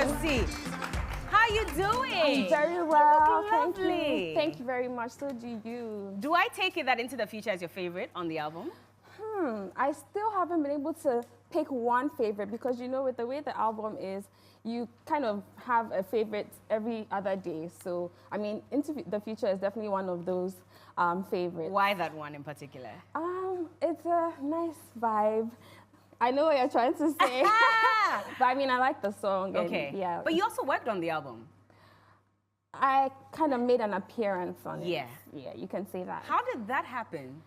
your seat. How you doing? I'm very well. Thank you. Thank you very much. So do you. Do I take it that Into the Future is your favorite on the album? I still haven't been able to pick one favorite because, you know, with the way the album is, you kind of have a favorite every other day. So, I mean, Into the Future is definitely one of those favorites. Why that one in particular? It's a nice vibe. I know what you're trying to say. But I mean, I like the song. Okay. And, yeah. But you also worked on the album. I kind of made an appearance on it. Yeah. Yeah, you can say that. How did that happen?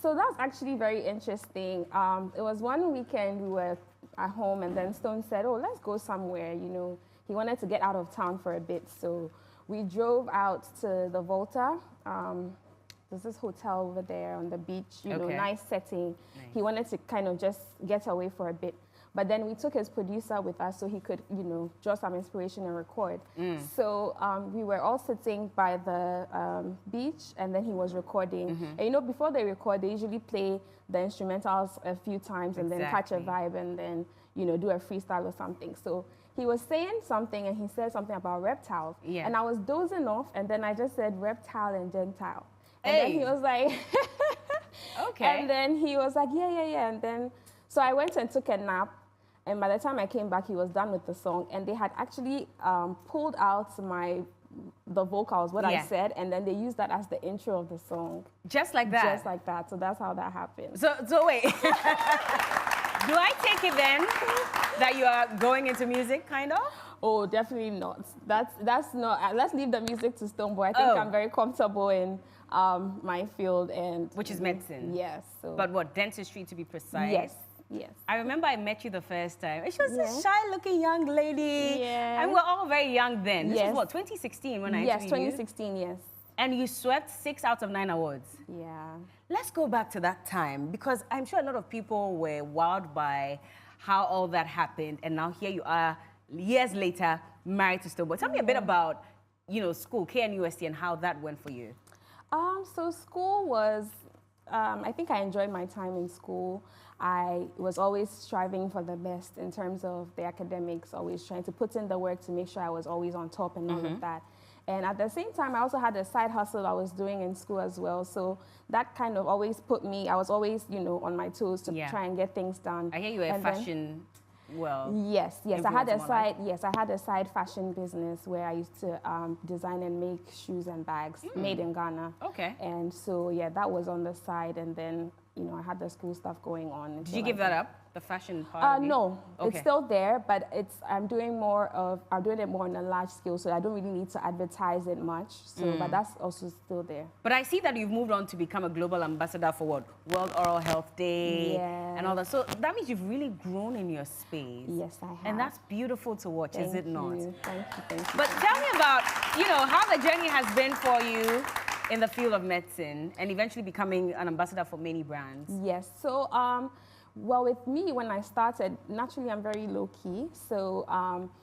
So that's actually very interesting. It was one weekend we were at home and then Stone said, oh, let's go somewhere. You know, he wanted to get out of town for a bit. So we drove out to the Volta. There's this hotel over there on the beach, you know, nice setting. Nice. He wanted to kind of just get away for a bit. But then we took his producer with us so he could, you know, draw some inspiration and record. So we were all sitting by the beach and then he was recording. And you know, before they record, they usually play the instrumentals a few times and then catch a vibe and then, you know, do a freestyle or something. So he was saying something and he said something about reptiles. Yeah. And I was dozing off and then I just said reptile and gentile. And then he was like, okay. And then he was like, yeah. And then, so I went and took a nap. And by the time I came back, he was done with the song. And they had actually pulled out the vocals, what I said, and then they used that as the intro of the song. Just like that? Just like that. So that's how that happened. So wait. Do I take it then that you are going into music, kind of? Oh, definitely not. That's not. Let's leave the music to Stonebwoy. I think I'm very comfortable in my field. Which is medicine? Yes. So. But what, dentistry to be precise? Yes. Yes. I remember I met you the first time. She was a shy-looking young lady. Yeah. And we were all very young then. This was what, 2016 when I interviewed you? Yes, 2016, yes. And you swept 6 out of 9 awards. Yeah. Let's go back to that time because I'm sure a lot of people were wowed by how all that happened. And now here you are, years later, married to Stonebwoy. Tell me a bit about, you know, school, KNUST, and how that went for you. So school was, I think I enjoyed my time in school. I was always striving for the best in terms of the academics, always trying to put in the work to make sure I was always on top and all of that. And at the same time, I also had a side hustle I was doing in school as well. So that kind of always put me, I was always, you know, on my toes to try and get things done. I hear you were a fashion, Yes. I had a side, I had a side fashion business where I used to design and make shoes and bags made in Ghana. Okay. And so, yeah, that was on the side. And then, you know, I had the school stuff going on. Did you give that up, the fashion part? No, it's still there, but I'm doing it more on a large scale, so I don't really need to advertise it much. So, but that's also still there. But I see that you've moved on to become a global ambassador for what? World Oral Health Day and all that. So that means you've really grown in your space. Yes, I have. And that's beautiful to watch, is it not? Thank you. But tell me about, you know, how the journey has been for you in the field of medicine and eventually becoming an ambassador for many brands. Yes. So, well, with me, when I started, naturally, I'm very low-key. So,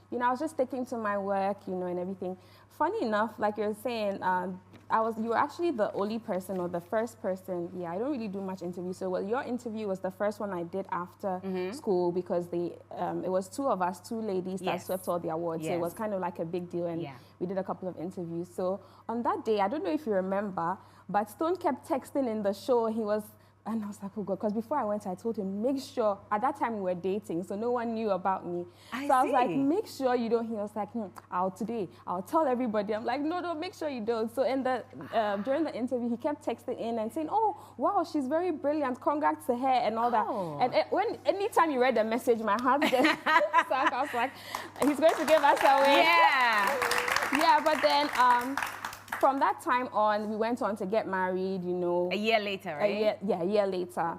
you know, I was just sticking to my work, you know, and everything. Funny enough, like you're saying, you were actually the only person or the first person. Yeah, I don't really do much interview. So, your interview was the first one I did after school because it was 2 of us, 2 ladies that swept all the awards. So it was kind of like a big deal, and we did a couple of interviews. So on that day, I don't know if you remember, but Stone kept texting in the show. And I was like, oh God, because before I went, I told him, make sure, at that time we were dating, so no one knew about me. So I was like, make sure you don't. He was like, I'll tell everybody. I'm like, no, make sure you don't. So during the interview, he kept texting in and saying, oh, wow, she's very brilliant, congrats to her and all that. And anytime you read the message, my heart just sank. I was like, he's going to give us away. Yeah, but then, from that time on, we went on to get married, you know. A year later, right? A year later.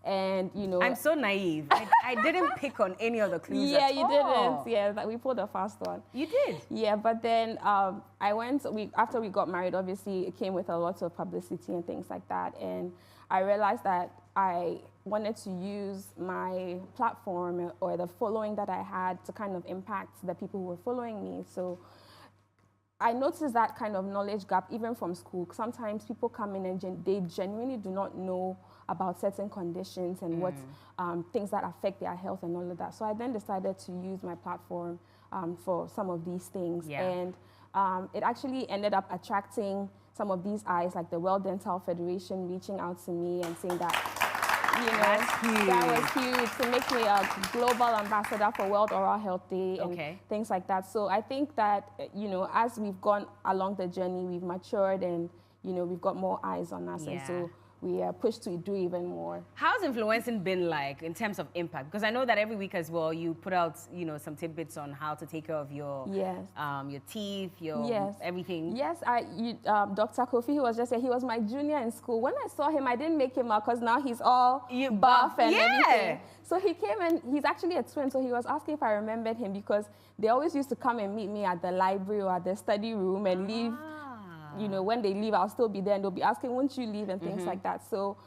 And, you know... I'm so naive. I didn't pick on any of the clues at all. Yeah, you didn't. Yeah, we pulled a fast one. You did? Yeah, but then after we got married, obviously, it came with a lot of publicity and things like that. And I realized that I wanted to use my platform or the following that I had to kind of impact the people who were following me. So I noticed that kind of knowledge gap even from school. Sometimes people come in and they genuinely do not know about certain conditions and what things that affect their health and all of that. So I then decided to use my platform for some of these things. Yeah. And it actually ended up attracting some of these eyes, like the World Dental Federation reaching out to me and saying that, that was huge to make me a global ambassador for World Oral Health Day and things like that. So I think that, as we've gone along the journey, we've matured and, we've got more eyes on us. And so we are pushed to do even more. How's influencing been like in terms of impact? Because I know that every week as well, you put out, some tidbits on how to take care of your teeth, your everything. Yes, Dr. Kofi, he was just here. He was my junior in school. When I saw him, I didn't make him out because now he's all buff and everything. So he came and he's actually a twin. So he was asking if I remembered him because they always used to come and meet me at the library or at the study room and leave. When they leave, I'll still be there and they'll be asking, won't you leave, and things like that. So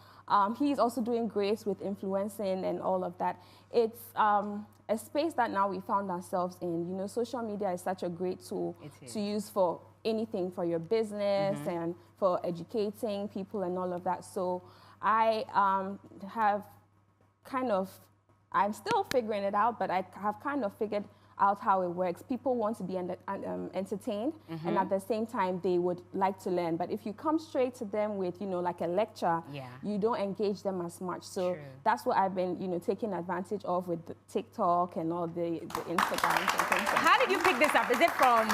he's also doing great with influencing and all of that. It's a space that now we found ourselves in. Social media is such a great tool to use for anything, for your business and for educating people and all of that. So I have I'm still figuring it out, but I have kind of figured out how it works. People want to be entertained, and at the same time, they would like to learn. But if you come straight to them with, like a lecture, you don't engage them as much. So that's what I've been, taking advantage of with the TikTok and all the Instagrams and things like that. How did you pick this up? Is it from,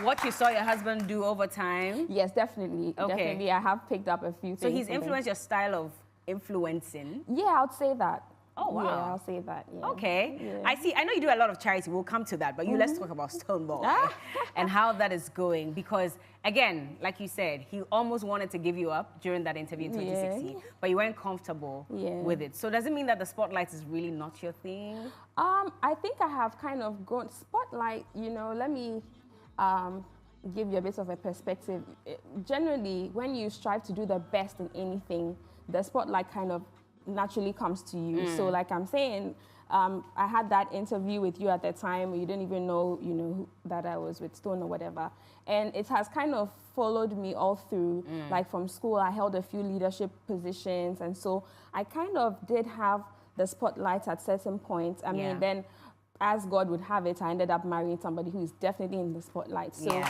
what you saw your husband do over time? Yes, definitely. Okay. Definitely, I have picked up a few things. So he's influenced your style of influencing? Yeah, I would say that. Oh, wow. Yeah, I'll say that. Yeah. Okay. Yeah. I know you do a lot of charity. We'll come to that. But let's talk about Stonebwoy and how that is going. Because, again, like you said, he almost wanted to give you up during that interview in 2016. But you weren't comfortable with it. So does it mean that the spotlight is really not your thing? I think I have kind of grown. Spotlight, let me give you a bit of a perspective. Generally, when you strive to do the best in anything, the spotlight kind of naturally comes to you. So like I'm saying, I had that interview with you at the time where you didn't even know, that I was with Stone or whatever. And it has kind of followed me all through. Like from school, I held a few leadership positions. And so I kind of did have the spotlight at certain points. I mean, then as God would have it, I ended up marrying somebody who is definitely in the spotlight. So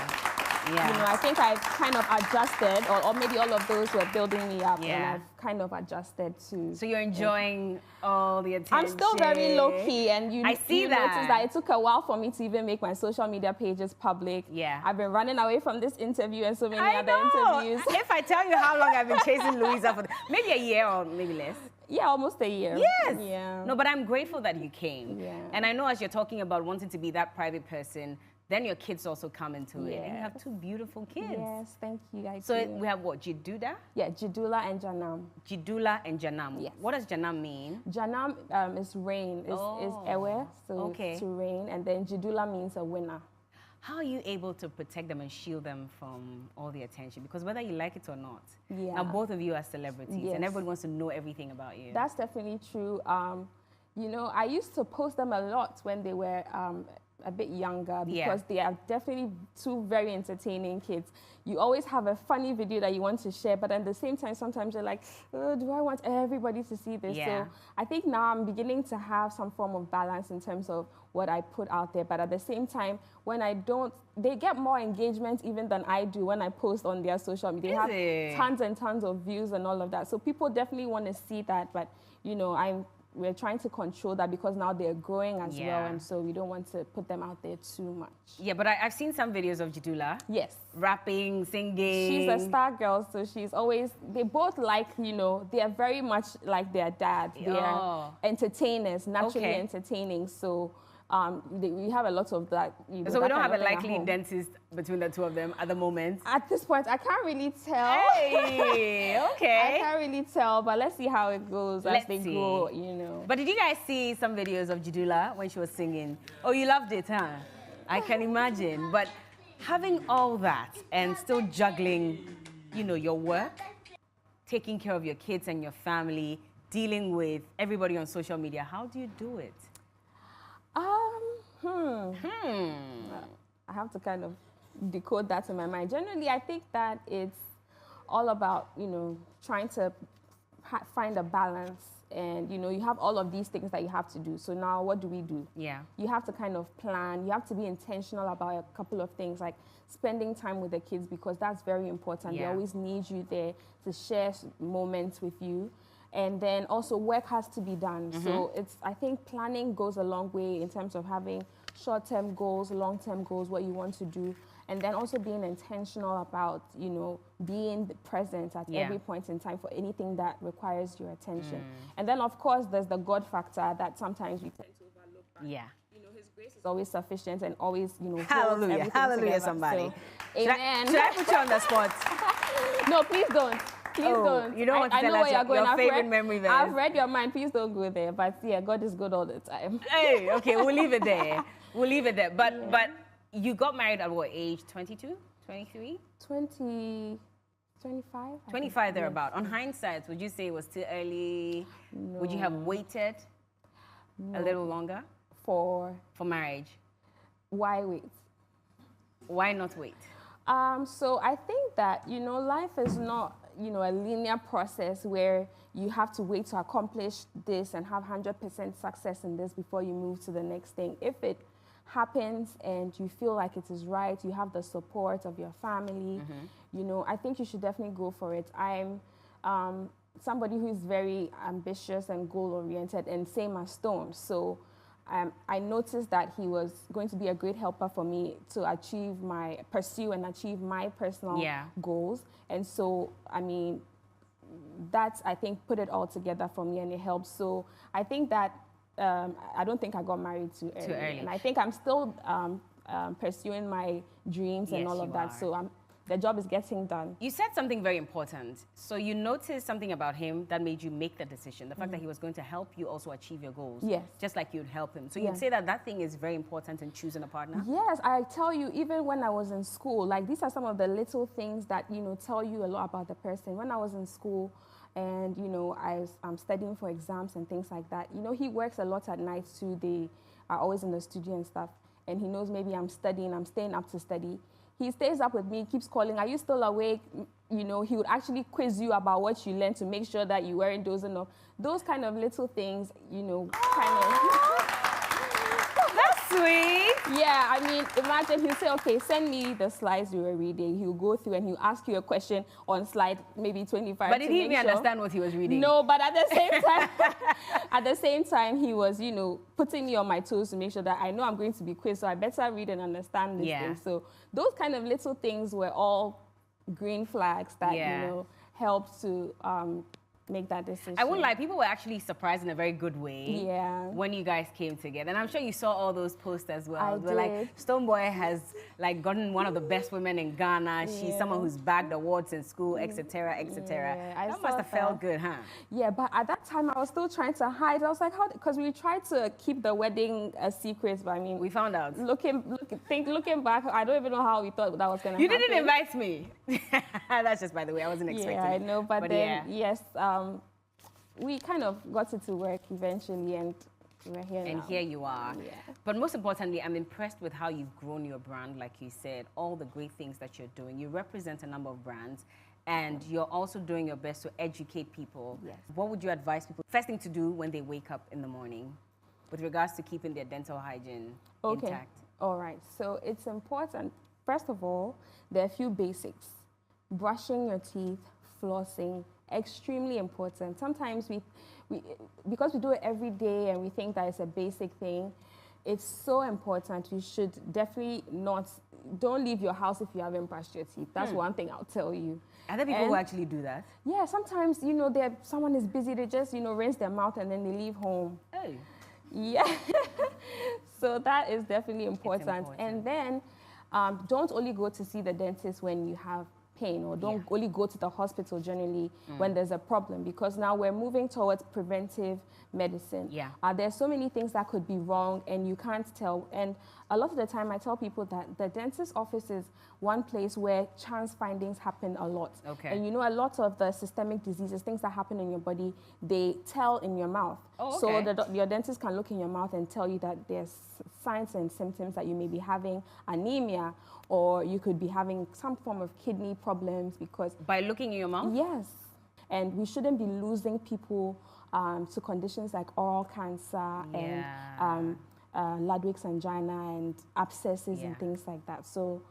I think I've kind of adjusted, or maybe all of those were building me up, and I've kind of adjusted to. So you're enjoying all the attention. I'm still very low-key, and you notice that it took a while for me to even make my social media pages public. Yeah. I've been running away from this interview and so many other interviews. If I tell you how long I've been chasing Louisa for, maybe a year or maybe less. Yeah, almost a year. Yes. Yeah. No, but I'm grateful that you came. Yeah. And I know as you're talking about wanting to be that private person, then your kids also come into it. And you have two beautiful kids. Yes, thank you. So we have what, Jidula? Yeah, Jidula and Janam. Jidula and Janam. Yes. What does Janam mean? Janam is rain, is ewe, so to rain. And then Jidula means a winner. How are you able to protect them and shield them from all the attention? Because whether you like it or not, now both of you are celebrities and everyone wants to know everything about you. That's definitely true. I used to post them a lot when they were a bit younger because they are definitely two very entertaining kids. You always have a funny video that you want to share, but at the same time, sometimes you're like, oh, do I want everybody to see this? So I think now I'm beginning to have some form of balance in terms of what I put out there. But at the same time, when I don't, they get more engagement even than I do when I post on their social media. They have tons and tons of views and all of that. So people definitely want to see that. But, we're trying to control that because now they're growing as well, and so we don't want to put them out there too much. Yeah, but I've seen some videos of Jidula. Yes. Rapping, singing. She's a star girl, so she's always, they both like, they are very much like their dad. They're entertainers, naturally entertaining, so we have a lot of that. So we don't have a likely dentist between the two of them at the moment? At this point, I can't really tell. Hey, okay. I can't really tell, but let's see how it goes as they grow, But did you guys see some videos of Jidula when she was singing? Oh, you loved it, huh? I can imagine. But having all that and still juggling, your work, taking care of your kids and your family, dealing with everybody on social media, how do you do it? I have to kind of decode that in my mind. Generally, I think that it's all about, trying to find a balance. And, you know, you have all of these things that you have to do. So now what do we do? Yeah. You have to kind of plan. You have to be intentional about a couple of things, like spending time with the kids, because that's very important. Yeah. They always need you there to share moments with you. And then also work has to be done. So I think planning goes a long way in terms of having short-term goals, long-term goals, what you want to do. And then also being intentional about, you know, being present at every point in time for anything that requires your attention. And then, of course, there's the God factor that sometimes we tend to overlook. Yeah. You know, His grace is always sufficient and always, you know, Hallelujah. Hallelujah, together. somebody. So, amen. Should I put you on the spot? No, please don't. Please don't. You don't want to I tell know us where you're going. your favorite memory there. I've read your mind. Please don't go there. But yeah, God is good all the time. Hey, okay, we'll leave it there. We'll leave it there. But you got married at what age? 22? 23? 25. 25 thereabout. On hindsight, would you say it was too early? No. Would you have waited a little longer For marriage? why wait? Why not wait? So I think that, you know, life is not, you know, a linear process where you have to wait to accomplish this and have 100% success in this before you move to the next thing. If it happens and you feel like it is right, you have the support of your family, you know, I think you should definitely go for it. I'm somebody who is very ambitious and goal-oriented, and same as Stone. So I noticed that he was going to be a great helper for me to pursue and achieve my personal goals. And so, I mean, that's, I think, put it all together for me, and it helps. So I think that I don't think I got married too early. And I think I'm still pursuing my dreams and all of that. Are. So the job is getting done. You said something very important. So you noticed something about him that made you make the decision. The fact that he was going to help you also achieve your goals. Yes. Just like you'd help him. So you'd say that that thing is very important in choosing a partner? Yes, I tell you, even when I was in school, like these are some of the little things that, you know, tell you a lot about the person. When I was in school, and, you know, I'm studying for exams and things like that. You know, he works a lot at night too. They are always in the studio and stuff. And he knows maybe I'm studying, I'm staying up to study. He stays up with me, keeps calling, are you still awake? You know, he would actually quiz you about what you learned to make sure that you weren't dozing off. Those kind of little things, you know, kind of... That's sweet. Yeah, I mean, imagine he'll say, okay, send me the slides you were reading. He'll go through and he'll ask you a question on slide maybe 25. But did he even understand what he was reading? No, but at the same time, he was, you know, putting me on my toes to make sure that I know I'm going to be quizzed, so I better read and understand this thing. So those kind of little things were all green flags that, you know, helped to make that decision. I won't lie, people were actually surprised in a very good way when you guys came together. And I'm sure you saw all those posts as well. I did. Like, Stonebwoy has like gotten one of the best women in Ghana. She's someone who's bagged awards in school, etc., etc. That must have felt good, huh? Yeah, but at that time I was still trying to hide. I was like, how? Because we tried to keep the wedding a secret, but I mean, we found out. Looking back, I don't even know how we thought that was going to happen. You didn't invite me. That's just by the way. I wasn't expecting. Yeah, I know, but then yes. We kind of got it to work eventually, and we're here now. And here you are. Yeah. But most importantly, I'm impressed with how you've grown your brand, like you said, all the great things that you're doing. You represent a number of brands, and you're also doing your best to educate people. Yes. What would you advise people, first thing to do when they wake up in the morning, with regards to keeping their dental hygiene intact? All right. So it's important. First of all, there are a few basics. Brushing your teeth, flossing, extremely important. Sometimes because we do it every day and we think that it's a basic thing, it's so important. You should definitely don't leave your house if you haven't brushed your teeth. That's one thing I'll tell you. Are there people who actually do that? Yeah, sometimes, you know, someone is busy, they just, you know, rinse their mouth and then they leave home. Oh. Yeah. So that is definitely important. And then don't only go to see the dentist when you have pain, or don't only go to the hospital generally when there's a problem, because now we're moving towards preventive medicine. Yeah. There's so many things that could be wrong and you can't tell. And a lot of the time I tell people that the dentist's office is one place where chance findings happen a lot. Okay. And you know, a lot of the systemic diseases, things that happen in your body, they tell in your mouth. Oh, okay. So your dentist can look in your mouth and tell you that there's signs and symptoms that you may be having anemia, or you could be having some form of kidney problems because... By looking in your mouth? Yes. And we shouldn't be losing people to conditions like oral cancer and Ludwig's angina and abscesses and things like that. So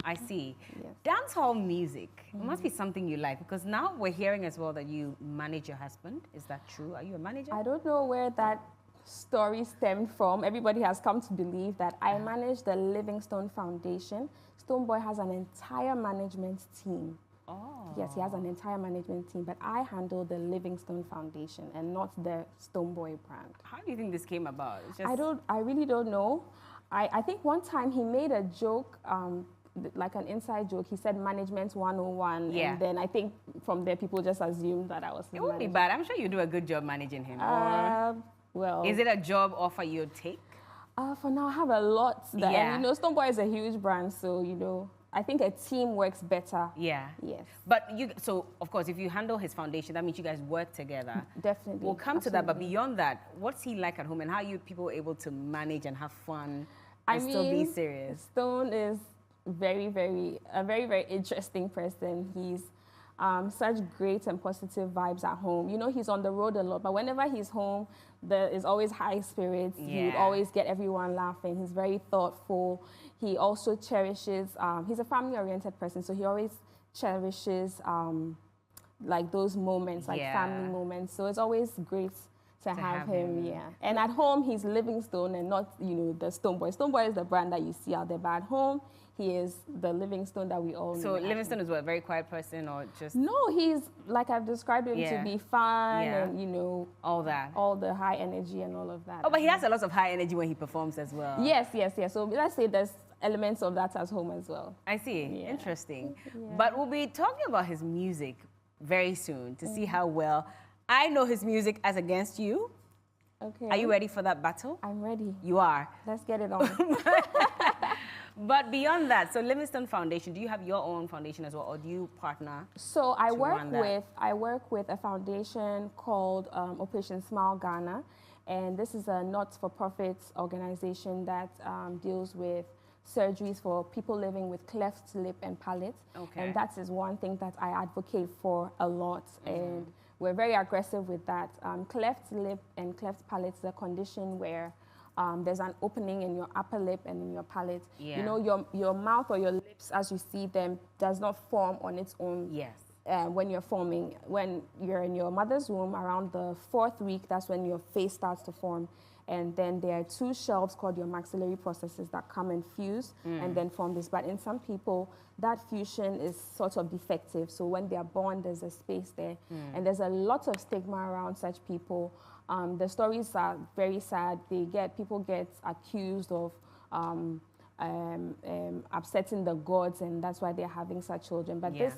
I see. Yes. Dancehall music must be something you like, because now we're hearing as well that you manage your husband. Is that true? Are you a manager? I don't know where that story stemmed from. Everybody has come to believe that I manage the Livingstone Foundation. Stonebwoy has an entire management team. Oh. Yes, he has an entire management team, but I handle the Livingstone Foundation and not the Stonebwoy brand. How do you think this came about? It's just... I really don't know. I think one time he made a joke, like an inside joke. He said management 101, and then I think from there people just assumed that I was his It wouldn't be bad. I'm sure you do a good job managing him. Well, is it a job offer you'd take? For now, I have a lot. And, you know, Stonebwoy is a huge brand, so, you know, I think a team works better. Yeah. Yes. But so, of course, if you handle his foundation, that means you guys work together. Definitely. We'll come to that, but beyond that, what's he like at home, and how are you people able to manage and have fun and still be serious? Stone is a very, very interesting person. He's such great and positive vibes at home. You know, he's on the road a lot, but whenever he's home, there is always high spirits. He would always get everyone laughing. He's very thoughtful. He also cherishes, he's a family-oriented person, so he always cherishes like those moments, like family moments. So it's always great to have him. And at home, he's Livingstone and not, you know, the Stonebwoy. Stonebwoy is the brand that you see out there, but at home, he is the Livingstone that we all know. So Livingstone is what, a very quiet person, or just... No, he's, like I've described him, to be fun and, you know... all that. All the high energy and all of that. Oh, but he has a lot of high energy when he performs as well. Yes. So let's say there's elements of that at home as well. I see. Interesting. But we'll be talking about his music very soon to see how well I know his music as against you. Okay. Are you ready for that battle? I'm ready. You are. Let's get it on. But beyond that, so Livingstone Foundation, do you have your own foundation as well, or do you partner? So I work with a foundation called Operation Smile Ghana, and this is a not-for-profit organization that deals with surgeries for people living with cleft lip and palate. Okay. And that is one thing that I advocate for a lot, and we're very aggressive with that. Cleft lip and cleft palate is a condition where there's an opening in your upper lip and in your palate. You know, your mouth or your lips, as you see them, does not form on its own. Yes. When you're forming. When you're in your mother's womb, around the 4th week, that's when your face starts to form. And then there are 2 shelves called your maxillary processes that come and fuse and then form this. But in some people, that fusion is sort of defective. So when they are born, there's a space there. And there's a lot of stigma around such people. The stories are very sad. People get accused of upsetting the gods, and that's why they're having such children. But this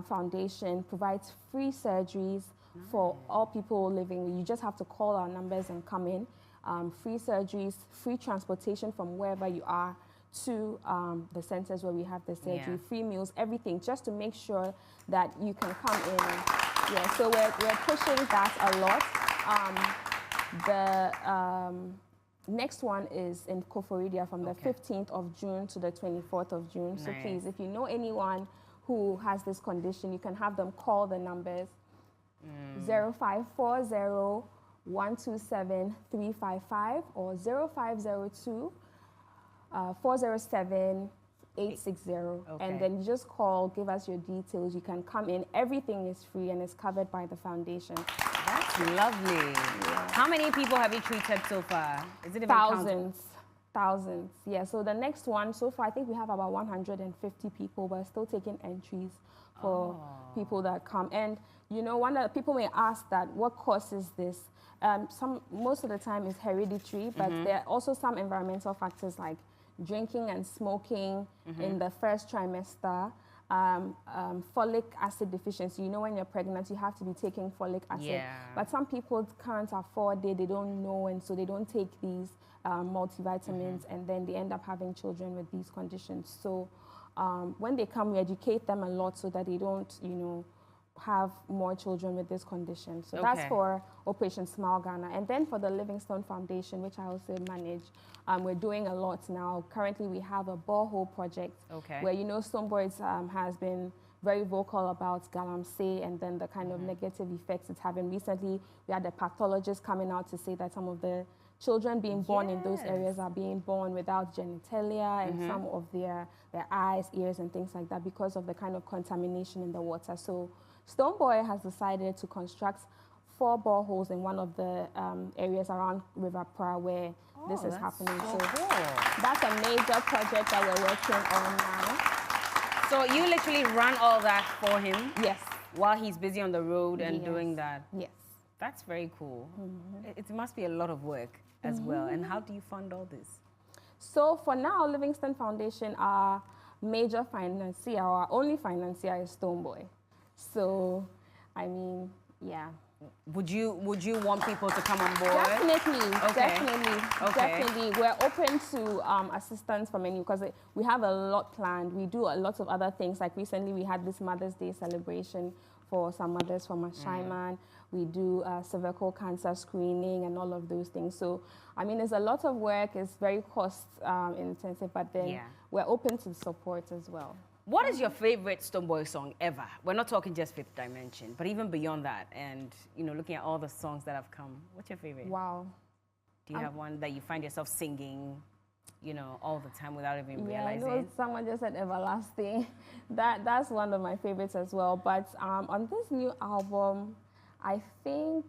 foundation provides free surgeries for all people living. You just have to call our numbers and come in. Free surgeries, free transportation from wherever you are to the centers where we have the surgery, free meals, everything, just to make sure that you can come in. So we're pushing that a lot. The next one is in Koforidia from the 15th of June to the 24th of June. So please, if you know anyone who has this condition, you can have them call the numbers 0540 127 355 or 0502 407 860. And then you just call, give us your details. You can come in. Everything is free and is covered by the foundation. That's lovely. How many people have you treated so far? Is it even Thousands. Yeah, so the next one, so far, I think we have about 150 people. We're still taking entries for people that come. And, you know, people may ask that, what causes this? Most of the time is hereditary, but there are also some environmental factors like drinking and smoking in the first trimester, folic acid deficiency. You know, when you're pregnant, you have to be taking folic acid. But some people can't afford it, they don't know, and so they don't take these multivitamins, and then they end up having children with these conditions. So when they come, we educate them a lot so that they don't, you know, have more children with this condition. So that's for Operation Smile Ghana. And then for the Livingstone Foundation, which I also manage, we're doing a lot now. Currently, we have a borehole project where, you know, Stonebwoy has been very vocal about galamsey and then the kind of negative effects it's having. Recently, we had a pathologist coming out to say that some of the children being born in those areas are being born without genitalia and some of their eyes, ears, and things like that because of the kind of contamination in the water. So Stonebwoy has decided to construct 4 boreholes in one of the areas around River Pra where this is happening. So cool. That's a major project that we're working on now. So you literally run all that for him? Yes. While he's busy on the road and doing that? Yes. That's very cool. It must be a lot of work as well. And how do you fund all this? So for now, Livingston Foundation, our major financier, our only financier is Stonebwoy. So, I mean, yeah. Would you want people to come on board? Definitely, Okay. Definitely. We're open to assistance from any, because we have a lot planned. We do a lot of other things. Like recently, we had this Mother's Day celebration for some mothers from Ashaiman. We do cervical cancer screening and all of those things. So, I mean, it's a lot of work. It's very cost intensive, but then we're open to support as well. What is your favorite Stonebwoy song ever? We're not talking just Fifth Dimension, but even beyond that, and you know, looking at all the songs that have come, what's your favorite? Wow. Do you have one that you find yourself singing, you know, all the time without even realizing? I know someone just said Everlasting. That's one of my favorites as well. But on this new album, I think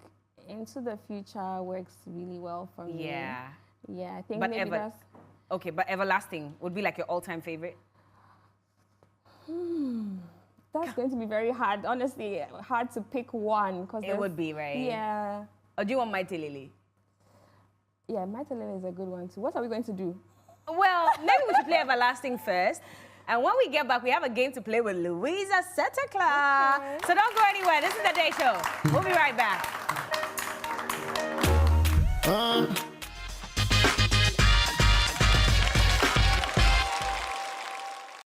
Into the Future works really well for me. Yeah. Yeah, I think but maybe that's... Okay, but Everlasting would be like your all-time favorite? That's going to be very hard. Honestly, hard to pick one. It would be, right? Yeah. Or do you want Mighty Lily? Yeah, Mighty Lily is a good one too. What are we going to do? Well, maybe we should play Everlasting first. And when we get back, we have a game to play with Louisa Setterclaw. Okay. So don't go anywhere. This is The Day Show. We'll be right back.